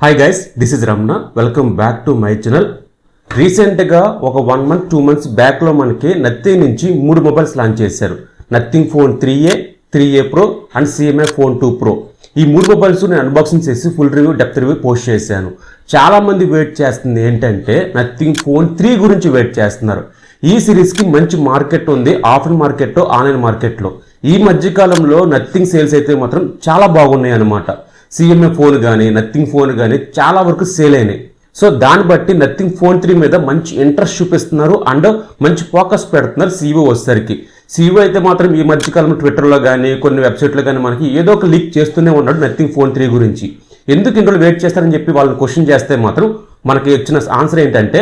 Hi guys, this is Ramana. Welcome back to my channel. రీసెంట్గా ఒక 1 month 2 months బ్యాక్లో మనకి నథింగ్ నుంచి 3 మొబైల్స్ లాంచ్ చేశారు. Nothing phone 3A, 3A Pro and CMA phone 2 Pro. ఈ 3 mobiles నేను అన్బాక్సింగ్ చేసి full review, depth review post చేశాను. చాలామంది వెయిట్ చేస్తుంది ఏంటంటే నథింగ్ ఫోన్ 3 గురించి వెయిట్ చేస్తున్నారు. ఈ సిరీస్కి మంచి మార్కెట్ ఉంది, ఆఫ్లైన్ మార్కెట్, ఆన్లైన్ మార్కెట్లో. ఈ మధ్యకాలంలో నథింగ్ సేల్స్ అయితే మాత్రం చాలా బాగున్నాయి అన్నమాట. CMA ఫోన్ కానీ నథింగ్ ఫోన్ కానీ చాలా వరకు సేల్ అయినాయి. సో దాన్ని బట్టి నథింగ్ ఫోన్ 3 మీద మంచి ఇంట్రెస్ట్ చూపిస్తున్నారు అండ్ మంచి ఫోకస్ పెడుతున్నారు CEO వచ్చేసరికి. CEO అయితే మాత్రం ఈ మధ్యకాలంలో ట్విట్టర్లో కానీ కొన్ని వెబ్సైట్లో కానీ మనకి ఏదో ఒక లీక్ చేస్తూనే ఉన్నాడు నథింగ్ ఫోన్ 3 గురించి. ఎందుకు ఇంట్లో వెయిట్ చేస్తారని చెప్పి వాళ్ళని క్వశ్చన్ చేస్తే మాత్రం మనకి వచ్చిన ఆన్సర్ ఏంటంటే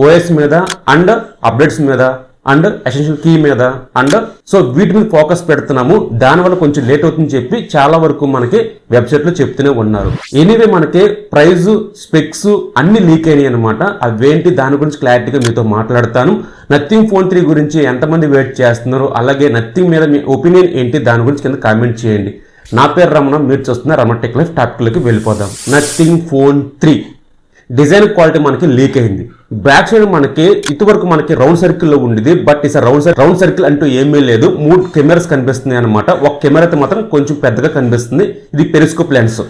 OS మీద అండ్ అప్డేట్స్ మీద అండ్ ఎసెన్షియల్ కీ మీద అండ్ సో వీటి మీద ఫోకస్ పెడుతున్నాము. దానివల్ల కొంచెం లేట్ అవుతుందని చెప్పి చాలా వరకు మనకి వెబ్సైట్లో చెప్తూనే ఉన్నారు. ఎనీవే మనకి ప్రైజ్, స్పెక్స్ అన్ని లీక్ అయినాయి అనమాట. అవేంటి దాని గురించి క్లారిటీగా మీతో మాట్లాడతాను. నథింగ్ ఫోన్ 3 గురించి ఎంతమంది వెయిట్ చేస్తున్నారు, అలాగే నథింగ్ మీద మీ ఒపీనియన్ ఏంటి దాని గురించి కింద కామెంట్ చేయండి. నా పేరు రమణ, మీరు చూస్తున్న రమణ టెక్ లైఫ్. టాపిక్లోకి వెళ్ళిపోదాం. నథింగ్ ఫోన్ 3 డిజైన్ క్వాలిటీ మనకి లీక్ అయింది. బ్యాక్ సైడ్ మనకి ఇటువరకు మనకి రౌండ్ సర్కిల్లో ఉండేది, బట్ ఇస్ రౌండ్ సర్కిల్ అంటూ ఏమీ లేదు. 3 కెమెరాస్ కనిపిస్తున్నాయి అనమాట. ఒక కెమెరా అయితే మాత్రం కొంచెం పెద్దగా కనిపిస్తుంది. ఇది పెరిస్కోప్ లెన్స్.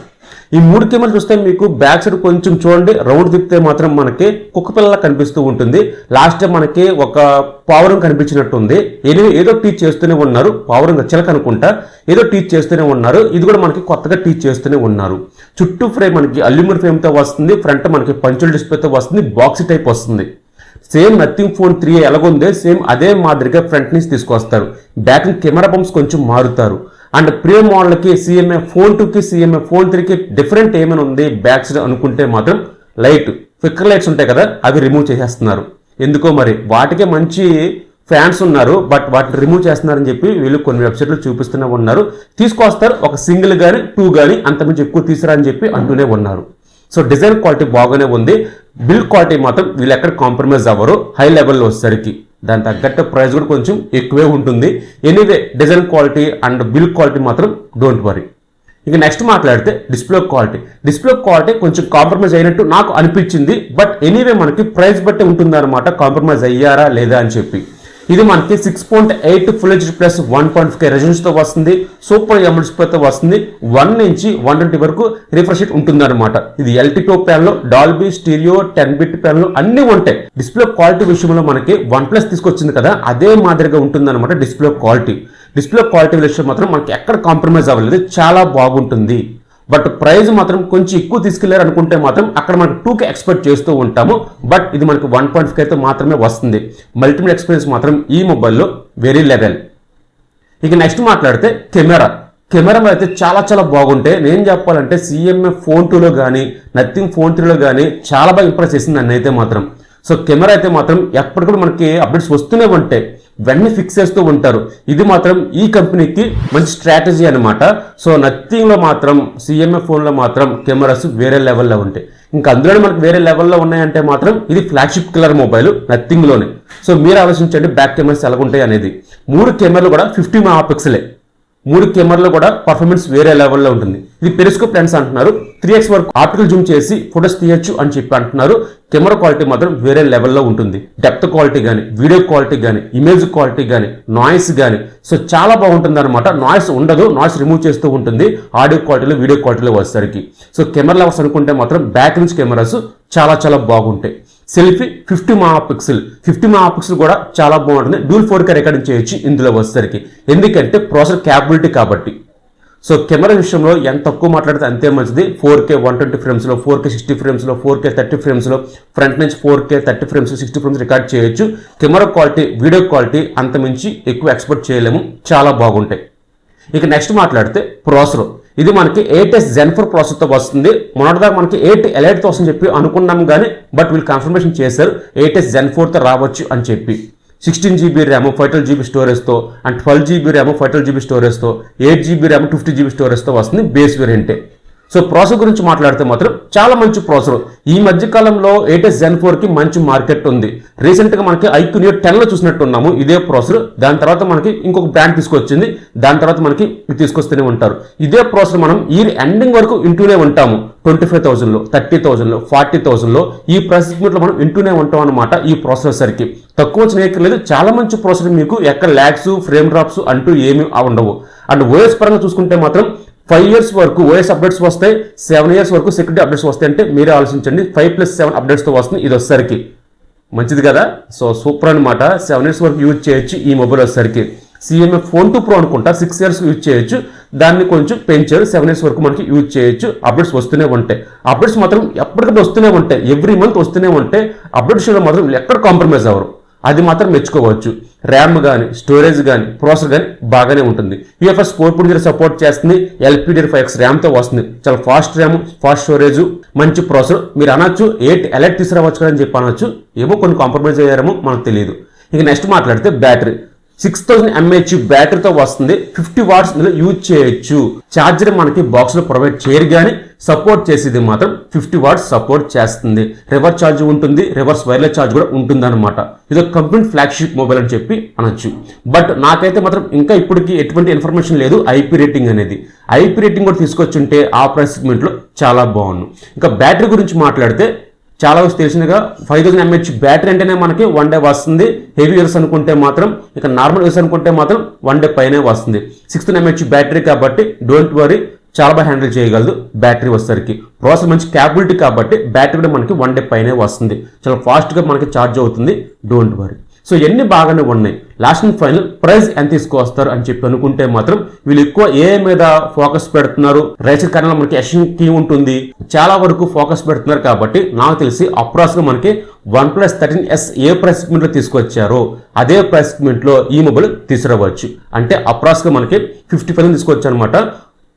ఈ 3 కెమెరాలు చూస్తే మీకు బ్యాక్ సైడ్ కొంచెం చూడండి, రౌండ్ తిప్పితే మాత్రం మనకి కుక్క పిల్లలా కనిపిస్తూ ఉంటుంది. లాస్ట్ టైం మనకి ఒక పావురం కనిపించినట్టు ఉంది. ఏదో టీచ్ చేస్తూనే ఉన్నారు. పావురం చిలక అనుకుంటా, ఏదో టీచ్ చేస్తూనే ఉన్నారు. ఇది కూడా మనకి కొత్తగా టీచ్ చేస్తూనే ఉన్నారు. చుట్టూ ఫ్రేమ్ మనకి అల్యూమినియం ఫ్రేమ్తో వస్తుంది. ఫ్రంట్ మనకి పంచుల్ డిస్ప్లేతో వస్తుంది. బాక్సీ టైప్ వస్తుంది. సేమ్ నథింగ్ ఫోన్ 3 ఎలాగుందే సేమ్ అదే మాదిరిగా ఫ్రంట్ నుంచి తీసుకొస్తారు. బ్యాక్ కెమెరా బంప్స్ కొంచెం మారుతారు. అండ్ ప్రీమియం మోడల్కి CMA ఫోన్ 2కి CMA ఫోన్ 3కి డిఫరెంట్ ఏమైనా ఉంది బ్యాక్ సైడ్ అనుకుంటే మాత్రం లైట్ ఫిక్కర్ లైట్స్ ఉంటాయి కదా, అవి రిమూవ్ చేసేస్తున్నారు. ఎందుకో మరి వాటికే మంచి ఫ్యాన్స్ ఉన్నారు, బట్ వాటిని రిమూవ్ చేస్తున్నారని చెప్పి వీళ్ళు కొన్ని వెబ్సైట్లు చూపిస్తూనే ఉన్నారు. తీసుకొస్తారు ఒక సింగిల్ కానీ 2 కానీ అంతకుమించి ఎక్కువ తీసుకురా అని చెప్పి అంటూనే ఉన్నారు. సో డిజైన్ క్వాలిటీ బాగానే ఉంది. బిల్డ్ క్వాలిటీ మాత్రం వీళ్ళు ఎక్కడ కాంప్రమైజ్ అవ్వరు. హై లెవెల్లో వచ్చేసరికి దాని తగ్గట్టు ప్రైస్ కూడా కొంచెం ఎక్కువే ఉంటుంది. Anyway design quality and build quality మాత్రం డోంట్ వరీ. ఇక నెక్స్ట్ మాట్లాడితే డిస్ప్లే క్వాలిటీ కొంచెం కాంప్రమైజ్ అయినట్టు నాకు అనిపించింది. బట్ ఎనీవే మనకి ప్రైస్ బట్టి ఉంటుందన్నమాట కాంప్రమైజ్ అయ్యారా లేదా అని చెప్పి. ఇది మనకి 6.8 ఫుల్ హెచ్డి ప్లస్ 1.5K రెజల్యూషన్తో వస్తుంది. సూపర్ AMOLED డిస్ప్లేతో వస్తుంది. 1 నుంచి 120 వరకు రిఫ్రెష్ రేట్ ఉంటుందన్నమాట. ఇది LTPO ప్యాన్లో, డాల్బీ స్టీరియో, 10-bit ప్యాన్లో అన్ని ఉంటాయి. డిస్ప్లే క్వాలిటీ విషయంలో మనకి OnePlus తీసుకొచ్చింది కదా, అదే మాదిరిగా ఉంటుందన్నమాట. డిస్ప్లే క్వాలిటీ విషయం మాత్రం మనకి ఎక్కడ కాంప్రమైజ్ అవ్వలేదు, చాలా బాగుంటుంది. బట్ ప్రైస్ మాత్రం కొంచెం ఎక్కువ తీసుకెళ్లారు అనుకుంటే మాత్రం అక్కడ మనకు 2K ఎక్స్పెక్ట్ చేస్తూ ఉంటాము. బట్ ఇది మనకి 1.5K మాత్రమే వస్తుంది. మల్టీమీడియా ఎక్స్పీరియన్స్ మాత్రం ఈ మొబైల్లో వెరీ లెవెల్. ఇక నెక్స్ట్ మాట్లాడితే కెమెరా అయితే చాలా బాగుంటాయి. నేను చెప్పాలంటే CMA ఫోన్ 2లో కానీ నథింగ్ ఫోన్ 3లో కానీ చాలా బాగా ఇంప్రెస్ చేసింది నన్ను అయితే మాత్రం. సో కెమెరా అయితే మాత్రం ఎప్పటికప్పుడు మనకి అప్డేట్స్ వస్తూనే ఉంటాయి, వెంటనే ఫిక్స్ చేస్తూ ఉంటారు. ఇది మాత్రం ఈ కంపెనీకి మంచి స్ట్రాటజీ అనమాట. సో నథింగ్లో మాత్రం CMA ఫోన్లో మాత్రం కెమెరాస్ వేరే లెవెల్లో ఉంటాయి. ఇంకా అందులో మనకు వేరే లెవెల్లో ఉన్నాయంటే మాత్రం ఇది ఫ్లాగ్షిప్ కిల్లర్ మొబైల్ నథింగ్లోనే. సో మీరు ఆలోచించండి బ్యాక్ కెమెరాస్ ఎలాగుంటాయి అనేది. 3 కెమెరాలు కూడా 50 మెగాపిక్సెలే. 3 కెమెరాలో కూడా పర్ఫార్మెన్స్ వేరే లెవెల్లో ఉంటుంది. ఇది పెరిస్కోప్ లెన్స్ అంటున్నారు. 3x వరకు ఆప్టికల్ జూమ్ చేసి ఫోటోస్ తీయచ్చు అని చెప్పి అంటున్నారు. కెమెరా క్వాలిటీ మాత్రం వేరే లెవెల్లో ఉంటుంది. డెప్త్ క్వాలిటీ కానీ, వీడియో క్వాలిటీ కానీ, ఇమేజ్ క్వాలిటీ కానీ, నాయిస్ కానీ సో చాలా బాగుంటుంది అనమాట. నాయిస్ ఉండదు, నాయిస్ రిమూవ్ చేస్తూ ఉంటుంది ఆడియో క్వాలిటీలో, వీడియో క్వాలిటీలో వచ్చేసరికి. సో కెమెరా లెవెల్స్ అనుకుంటే మాత్రం బ్యాక్ నుంచి కెమెరాస్ చాలా బాగుంటాయి. సెల్ఫీ 50 మెగాపిక్సెల్ కూడా చాలా బాగుంటుంది. డ్యూల్ 4K రికార్డింగ్ చేయొచ్చు ఇందులో వచ్చేసరికి, ఎందుకంటే ప్రాసెసర్ క్యాపబిలిటీ కాబట్టి. సో కెమెరా విషయంలో ఎంత తక్కువ మాట్లాడితే అంతే మంచిది. 4K 120 ఫ్రేమ్స్లో, 4K 60 ఫ్రేమ్స్లో, 4K 30 ఫ్రేమ్స్లో, ఫ్రంట్ నుంచి 4K 30 ఫ్రేమ్స్ 60 ఫ్రేమ్స్ రికార్డ్ చేయొచ్చు. కెమెరా క్వాలిటీ, వీడియో క్వాలిటీ అంత మించి ఎక్కువ ఎక్స్పెక్ట్ చేయలేము, చాలా బాగుంటాయి. ఇక నెక్స్ట్ మాట్లాడితే ప్రాసెసర్. ఇది మనకి 8S Zen 4 ప్రాసెసర్తో వస్తుంది. మొన్నటిదాకా మనకి 8 Eliteతో వస్తుందని చెప్పి అనుకున్నాం కానీ బట్ వీళ్ళు కన్ఫర్మేషన్ చేశారు 8S Zen 4తో రావచ్చు అని చెప్పి. 16GB ర్యామ్ 512GB స్టోరేజ్తో అండ్ 12GB ర్యామ్ 512GB స్టోరేజ్తో, 8GB ర్యామ్ 50GB స్టోరేజ్తో వస్తుంది బేస్ వేరియంటే. సో ప్రాసెసర్ గురించి మాట్లాడితే మాత్రం చాలా మంచి ప్రాసెసర్. ఈ మధ్య కాలంలో 8s Gen 4 కి మంచి మార్కెట్ ఉంది. రీసెంట్ గా మనకి iQOO Neo 10 లో చూసినట్టున్నాము ఇదే ప్రాసెసర్. దాని తర్వాత మనకి ఇంకొక బ్రాండ్ తీసుకొచ్చింది, దాని తర్వాత మనకి తీసుకొస్తూనే ఉంటారు. ఇదే ప్రాసెసర్ మనం ఈ ఎండింగ్ వరకు వింటూనే ఉంటాము. 25,000 లో, 30,000 లో, 40,000 లో ఈ ప్రైస్ సెగ్మెంట్ లో మనం వింటూనే ఉంటాం అనమాట. ఈ ప్రాసెసర్ కి తక్కువ చేయక్కర్లేదు, చాలా మంచి ప్రాసెసర్. మీకు ఎక్కడ ల్యాగ్స్, ఫ్రేమ్ డ్రాప్స్ అంటూ ఏమీ ఉండవు. అండ్ ఓఎస్ పరంగా చూసుకుంటే మాత్రం 5 years వరకు ఓఎస్ అప్డేట్స్ వస్తాయి, 7 years వరకు సెక్యూరిటీ అప్డేట్స్ వస్తాయి. అంటే మీరే ఆలోచించండి, 5+7 అప్డేట్స్తో వస్తుంది ఇది వచ్చేసరికి. మంచిది కదా. సో సూపర్ అనమాట. 7 years వరకు యూజ్ చేయొచ్చు ఈ మొబైల్ వచ్చేసరికి. CMA Phone 2 Pro అనుకుంటా 6 years యూజ్ చేయొచ్చు, దాన్ని కొంచెం పెంచారు, 7 years వరకు మనకి యూజ్ చేయొచ్చు. అప్డేట్స్ వస్తూనే ఉంటాయి, అప్డేట్స్ మాత్రం ఎప్పటికప్పుడు వస్తూనే ఉంటాయి, ఎవ్రీ మంత్ వస్తూనే ఉంటాయి. అప్డేట్స్లో మాత్రం ఎక్కడ కాంప్రమైజ్ అవ్వరు, అది మాత్రం మెచ్చుకోవచ్చు. ర్యామ్ కానీ, స్టోరేజ్ కానీ, ప్రాసెసర్ కానీ బాగానే ఉంటుంది. UFS 4.0 సపోర్ట్ చేస్తుంది, LPDDR5X ర్యామ్తో వస్తుంది. చాలా ఫాస్ట్ ర్యామ్, ఫాస్ట్ స్టోరేజ్, మంచి ప్రాసెసర్. మీరు అనొచ్చు 8 ఎలైట్ తీసుకురావచ్చు కదా అని చెప్పి అనొచ్చు, ఏమో కొన్ని కాంప్రమైజ్ అయ్యారేమో మనకు తెలియదు. ఇక నెక్స్ట్ మాట్లాడితే బ్యాటరీ 6000 mAh బ్యాటరీతో వస్తుంది. 50 watts యూజ్ చేయొచ్చు. ఛార్జర్ మనకి బాక్స్ లో ప్రొవైడ్ చేయరు, కానీ సపోర్ట్ చేసేది మాత్రం 50 watts సపోర్ట్ చేస్తుంది. రివర్స్ ఛార్జ్ ఉంటుంది, రివర్స్ వైర్లెస్ ఛార్జ్ కూడా ఉంటుంది అనమాట. ఇది ఒక కంప్లీట్ ఫ్లాగ్షిప్ మొబైల్ అని చెప్పి అనొచ్చు. బట్ నాకైతే మాత్రం ఇంకా ఇప్పటికి ఎటువంటి ఇన్ఫర్మేషన్ లేదు IP రేటింగ్ అనేది. IP రేటింగ్ కూడా తీసుకొచ్చుంటే ఆ ప్రైస్ సెగ్మెంట్ లో చాలా బాగుంది. ఇంకా బ్యాటరీ గురించి మాట్లాడితే చాలా తెలిసినగా 5000 mAh బ్యాటరీ అంటేనే మనకి 1 day వస్తుంది. హెవీ యూస్ అనుకుంటే మాత్రం, ఇక నార్మల్ యూస్ అనుకుంటే మాత్రం 1 day పైనే వస్తుంది. 6000 mAh బ్యాటరీ కాబట్టి డోంట్ వరీ, చాలా బాగా హ్యాండిల్ చేయగలదు బ్యాటరీ వచ్చేసరికి. ప్రాసెసర్ మంచి క్యాపబిలిటీ కాబట్టి బ్యాటరీ కూడా మనకి 1 day పైనే వస్తుంది. చాలా ఫాస్ట్గా మనకి ఛార్జ్ అవుతుంది, డోంట్ వరీ. సో ఎన్ని బాగానే ఉన్నాయి. లాస్ట్ అండ్ ఫైనల్ ప్రైస్ ఎంత తీసుకొస్తారు అని చెప్పి అనుకుంటే మాత్రం వీళ్ళు ఎక్కువ ఏ మీద ఫోకస్ పెడుతున్నారు. రైసర్ కారణంలో మనకి ఎషన్ కీ ఉంటుంది, చాలా వరకు ఫోకస్ పెడుతున్నారు. కాబట్టి నాకు తెలిసి అప్రాక్స్ గా మనకి OnePlus 13s ఏ ప్రైస్ సెగ్మెంట్ లో తీసుకొచ్చారో అదే ప్రైస్ సెగ్మెంట్ లో ఈ మొబైల్ తీసుకురావచ్చు. అంటే అప్రాక్స్ గా మనకి 50,000 తీసుకొచ్చు అనమాట.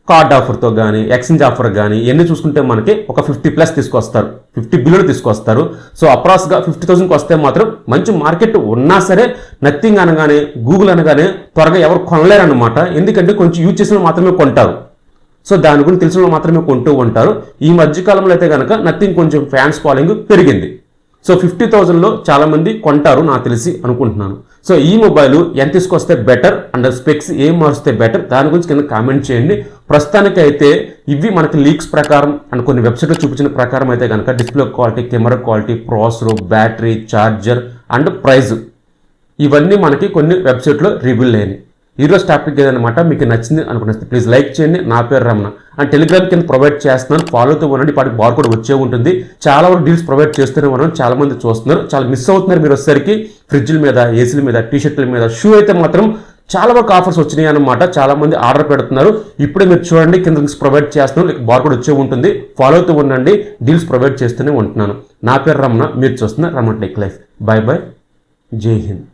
కార్డ్ ఆఫర్తో కానీ, ఎక్స్చేంజ్ ఆఫర్ కానీ ఎన్ని చూసుకుంటే మనకి ఒక 50+ తీసుకొస్తారు, 50 బిలియన్ తీసుకొస్తారు. సో అప్రాక్స్గా 50,000కి వస్తే మాత్రం మంచి మార్కెట్ ఉన్నా సరే నథింగ్ అనగానే, గూగుల్ అనగానే త్వరగా ఎవరు కొనలేరు అనమాట. ఎందుకంటే కొంచెం యూజ్ చేసిన మాత్రమే కొంటారు. సో దాని గురించి తెలిసిన మాత్రమే కొంటూ ఉంటారు. ఈ మధ్యకాలంలో అయితే కనుక నథింగ్ కొంచెం ఫ్యాన్స్ ఫాలోయింగ్ పెరిగింది. సో 50,000లో చాలా మంది కొంటారు నాకు తెలిసి అనుకుంటున్నాను. సో ఈ మొబైల్ ఎంత తీసుకొస్తే బెటర్ అండ్ స్పెక్స్ ఏం మారుస్తే బెటర్, దాని గురించి కింద కామెంట్ చేయండి. ప్రస్తుతానికి అయితే ఇవి మనకి లీక్స్ ప్రకారం అండ్ కొన్ని వెబ్సైట్లో చూపించిన ప్రకారం అయితే కనుక display quality, camera quality, processor, battery, charger and price ఇవన్నీ మనకి కొన్ని వెబ్సైట్లో రివీల్ అయినాయి. ఈరోజు టాపిక్ ఏదన్నమాట మీకు నచ్చింది అనుకుంటే ప్లీజ్ లైక్ చేయండి. నా పేరు రమణ అండ్ టెలిగ్రామ్ కింద ప్రొవైడ్ చేస్తున్నాను, ఫాలోతో ఉండండి. వాటికి బార్ కూడా వచ్చే ఉంటుంది. చాలా వరకు డీల్స్ ప్రొవైడ్ చేస్తూనే ఉన్నాను, చాలా మంది చూస్తున్నారు, చాలా మిస్ అవుతున్నారు మీరు వచ్చేసరికి. ఫ్రిడ్జ్ల మీద, ఏసీల మీద, టీషర్ట్ల మీద, షూ అయితే మాత్రం చాలా వరకు ఆఫర్స్ వచ్చినాయి అనమాట. చాలా మంది ఆర్డర్ పెడుతున్నారు. ఇప్పుడే మీరు చూడండి, కింద లింక్స్ ప్రొవైడ్ చేస్తున్నాను, లైక్ బార్ కూడా వచ్చే ఉంటుంది. ఫాలోతో ఉండండి, డీల్స్ ప్రొవైడ్ చేస్తూనే ఉంటున్నాను. నా పేరు రమణ, మీరు చూస్తున్న Ramana tech life. By by, జై హింద్.